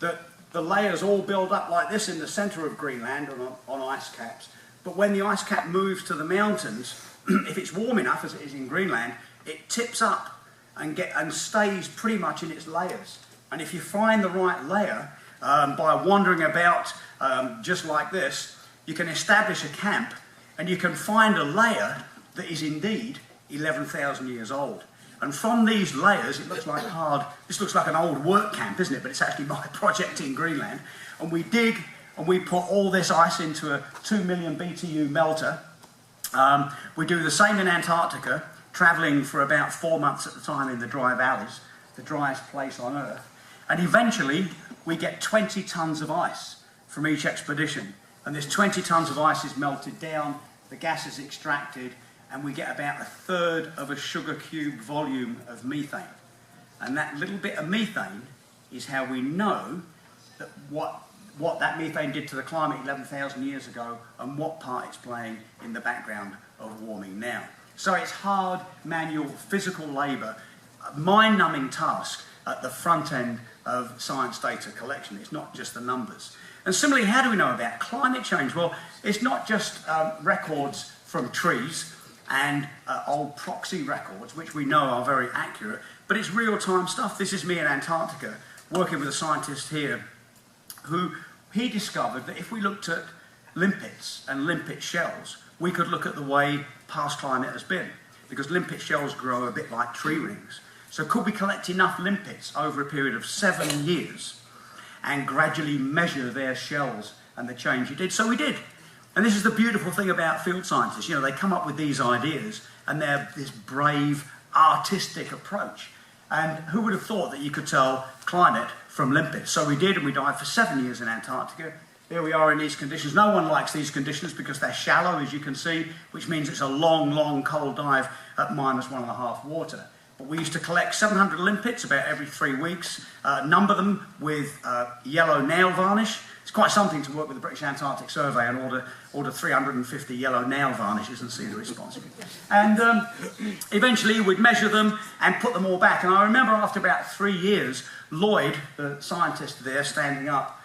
that the layers all build up like this in the centre of Greenland on ice caps. But when the ice cap moves to the mountains, if it's warm enough, as it is in Greenland, it tips up and stays pretty much in its layers. And if you find the right layer, by wandering about just like this, you can establish a camp and you can find a layer that is indeed 11,000 years old. And from these layers, it looks like this looks like an old work camp, isn't it? But it's actually my project in Greenland. And we dig and we put all this ice into a 2 million BTU melter. We do the same in Antarctica, travelling for about 4 months at a time in the dry valleys, the driest place on Earth. And eventually, we get 20 tonnes of ice from each expedition. And this 20 tonnes of ice is melted down, the gas is extracted, and we get about 1/3 of a sugar cube volume of methane. And that little bit of methane is how we know that what that methane did to the climate 11,000 years ago and what part it's playing in the background of warming now. So it's hard, manual, physical labour, a mind-numbing task at the front end of science data collection. It's not just the numbers. And similarly, how do we know about climate change? Well, it's not just records from trees and old proxy records, which we know are very accurate, but it's real-time stuff. This is me in Antarctica, working with a scientist here, he discovered that if we looked at limpets and limpet shells, we could look at the way past climate has been, because limpet shells grow a bit like tree rings. So could we collect enough limpets over a period of 7 years and gradually measure their shells and the change it did? So we did. And this is the beautiful thing about field scientists. You know, they come up with these ideas and they're this brave, artistic approach. And who would have thought that you could tell climate from limpets? So we did, and we dived for 7 years in Antarctica. There we are in these conditions. No one likes these conditions because they're shallow, as you can see, which means it's a long, long cold dive at -1.5 water. But we used to collect 700 limpets about every 3 weeks, number them with yellow nail varnish. It's quite something to work with the British Antarctic Survey and order 350 yellow nail varnishes and see the response. And eventually we'd measure them and put them all back. And I remember after about 3 years, Lloyd, the scientist there standing up,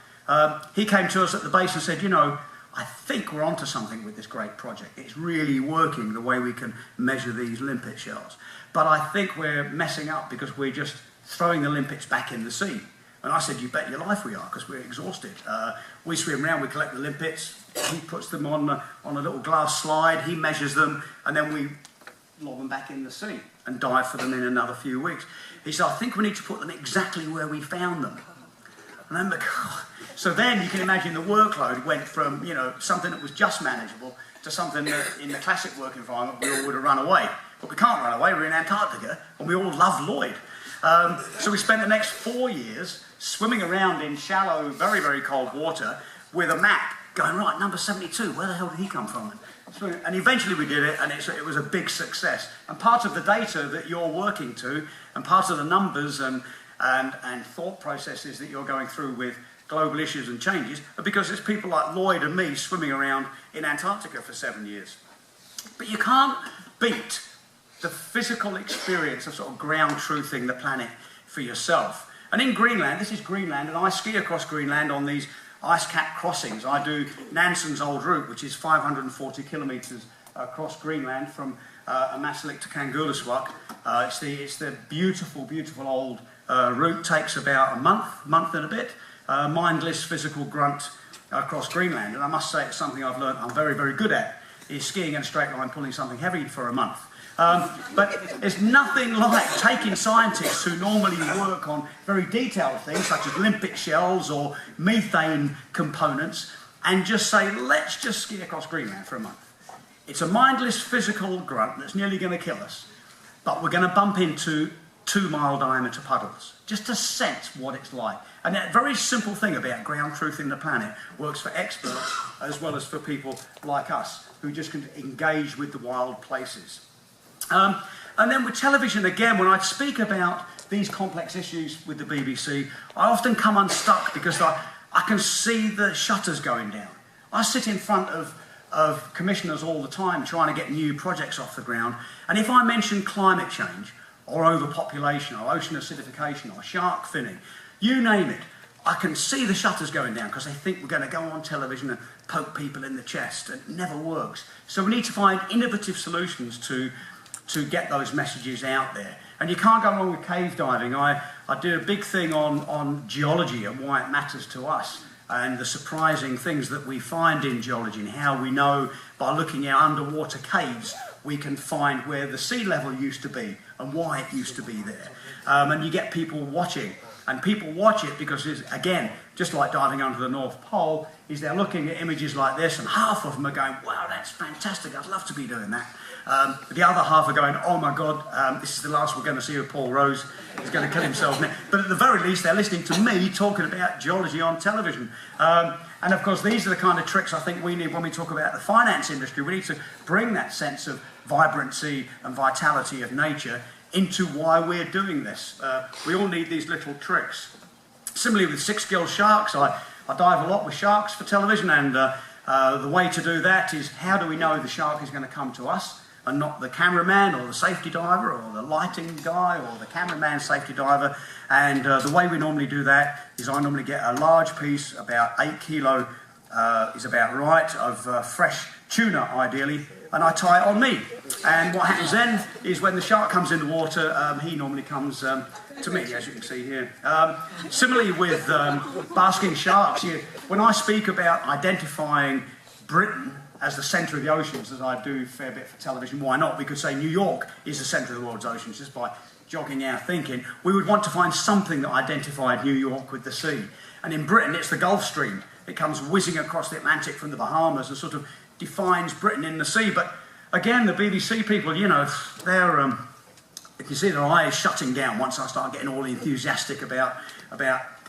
he came to us at the base and said, you know, I think we're onto something with this great project. It's really working the way we can measure these limpet shells. But I think we're messing up because we're just throwing the limpets back in the sea. And I said, you bet your life we are, because we're exhausted. We swim around, we collect the limpets, he puts them on a little glass slide, he measures them, and then we lob them back in the sea and dive for them in another few weeks. He said, I think we need to put them exactly where we found them. And I'm like, oh. So then you can imagine the workload went from, you know, something that was just manageable to something that in the classic work environment we all would have run away. But we can't run away, we're in Antarctica, and we all love Lloyd. So we spent the next 4 years swimming around in shallow, very, very cold water with a map going, right, number 72, where the hell did he come from? And eventually we did it, and it was a big success. And part of the data that you're working to, and part of the numbers and thought processes that you're going through with global issues and changes are because it's people like Lloyd and me swimming around in Antarctica for 7 years. But you can't beat the physical experience of sort of ground truthing the planet for yourself. And in Greenland, this is Greenland, and I ski across Greenland on these ice cap crossings. I do Nansen's old route, which is 540 kilometres across Greenland from Amasilik to Kangerlussuaq. It's the beautiful, beautiful old route. Takes about a month and a bit. Mindless physical grunt across Greenland. And I must say it's something I've learned I'm very, very good at, is skiing in a straight line, pulling something heavy for a month. But it's nothing like taking scientists who normally work on very detailed things such as limpet shells or methane components and just say, let's just ski across Greenland for a month. It's a mindless physical grunt that's nearly going to kill us, but we're going to bump into 2-mile diameter puddles just to sense what it's like. And that very simple thing about ground truthing the planet works for experts as well as for people like us who just can engage with the wild places. And then with television, again, when I speak about these complex issues with the BBC, I often come unstuck because I can see the shutters going down. I sit in front of commissioners all the time trying to get new projects off the ground, and if I mention climate change or overpopulation or ocean acidification or shark finning, you name it, I can see the shutters going down because they think we're going to go on television and poke people in the chest. It never works. So we need to find innovative solutions to get those messages out there. And you can't go wrong with cave diving. I did a big thing on geology and why it matters to us, and the surprising things that we find in geology, and how we know by looking at underwater caves we can find where the sea level used to be and why it used to be there. And you get people watching, and people watch it because, again, just like diving under the North Pole, is they're looking at images like this, and half of them are going, wow, that's fantastic, I'd love to be doing that. The other half are going, oh my God, this is the last we're going to see of Paul Rose. He's going to kill himself now. But at the very least, they're listening to me talking about geology on television. And of course, these are the kind of tricks I think we need when we talk about the finance industry. We need to bring that sense of vibrancy and vitality of nature into why we're doing this. We all need these little tricks. Similarly with six-gill sharks, I dive a lot with sharks for television, and the way to do that is, how do we know the shark is going to come to us and not the cameraman or the safety diver or the lighting guy or the cameraman safety diver? And the way we normally do that is, I normally get a large piece, about 8 kilo is about right, of fresh tuna ideally, and I tie it on me. And what happens then is, when the shark comes in the water, he normally comes to me, as you can see here. Similarly with basking sharks, when I speak about identifying Britain as the centre of the oceans, as I do a fair bit for television, why not? We could say New York is the centre of the world's oceans, just by jogging our thinking. We would want to find something that identified New York with the sea. And in Britain, it's the Gulf Stream. It comes whizzing across the Atlantic from the Bahamas and sort of defines Britain in the sea. But again, the BBC people, you know, they're, you can see their eyes shutting down once I start getting all enthusiastic about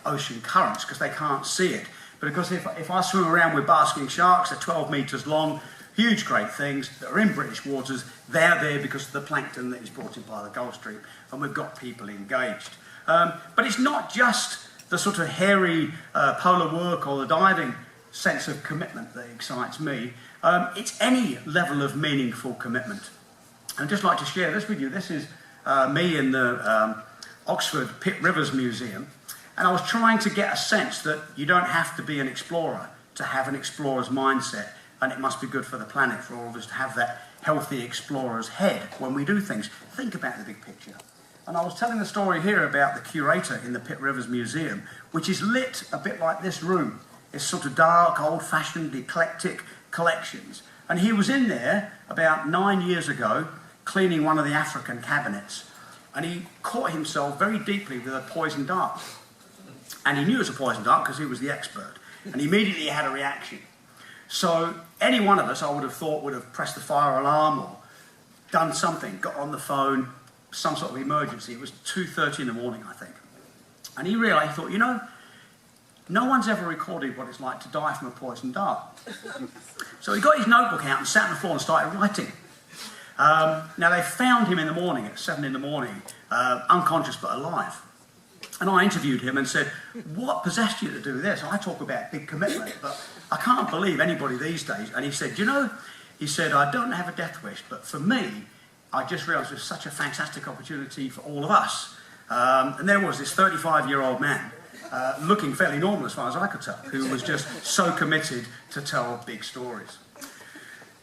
ocean currents, because they can't see it. But of course, if I swim around with basking sharks, they're 12 metres long, huge great things that are in British waters, they're there because of the plankton that is brought in by the Gulf Stream, and we've got people engaged. But it's not just the sort of hairy polar work or the diving sense of commitment that excites me. It's any level of meaningful commitment. I'd just like to share this with you. This is me in the Oxford Pitt Rivers Museum, and I was trying to get a sense that you don't have to be an explorer to have an explorer's mindset, and it must be good for the planet for all of us to have that healthy explorer's head when we do things. Think about the big picture. And I was telling the story here about the curator in the Pitt Rivers Museum, which is lit a bit like this room. It's sort of dark, old-fashioned, eclectic collections. And he was in there about 9 years ago cleaning one of the African cabinets, and he caught himself very deeply with a poison dart. And he knew it was a poison dart because he was the expert, and immediately he had a reaction. So any one of us, I would have thought, would have pressed the fire alarm or done something, got on the phone, some sort of emergency. It was 2:30 in the morning, I think. And he realised, he thought, you know, no one's ever recorded what it's like to die from a poison dart. So he got his notebook out and sat on the floor and started writing. Now, they found him in the morning, at 7 in the morning, unconscious but alive. And I interviewed him and said, what possessed you to do this? I talk about big commitment, but I can't believe anybody these days. And he said, you know, he said, I don't have a death wish, but for me, I just realised it was such a fantastic opportunity for all of us. And there was this 35-year-old man, looking fairly normal as far as I could tell, who was just so committed to tell big stories.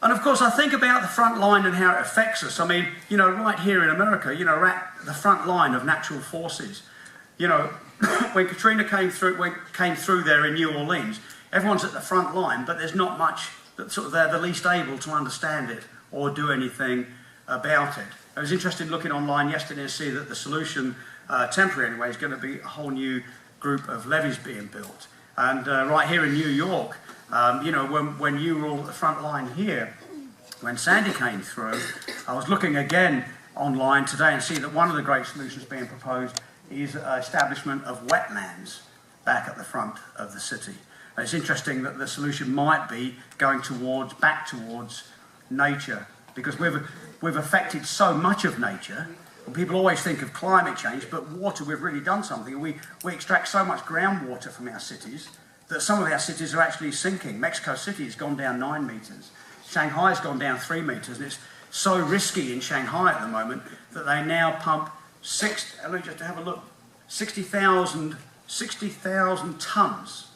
And of course, I think about the front line and how it affects us. I mean, you know, right here in America, you know, we're at the front line of natural forces. You know, when Katrina came through there in New Orleans, everyone's at the front line, but there's not much that sort of they're the least able to understand it or do anything about it. I was interested in looking online yesterday to see that the solution, temporary anyway, is going to be a whole new group of levees being built. And right here in New York, you know, when you were all at the front line here, when Sandy came through, I was looking again online today and see that one of the great solutions being proposed is establishment of wetlands back at the front of the city. And it's interesting that the solution might be going back towards nature, because we've affected so much of nature. And people always think of climate change, but water, we've really done something. We extract so much groundwater from our cities that some of our cities are actually sinking. Mexico City has gone down 9 metres. Shanghai's gone down 3 metres, and it's so risky in Shanghai at the moment that they now pump let me just have a look, 60,000 60,000 tonnes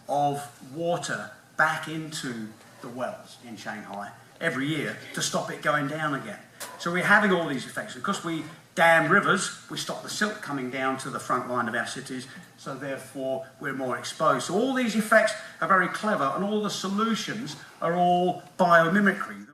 of water back into the wells in Shanghai every year to stop it going down again. So we're having all these effects. Because we dam rivers, we stop the silt coming down to the front line of our cities, so therefore we're more exposed. So all these effects are very clever, and all the solutions are all biomimicry.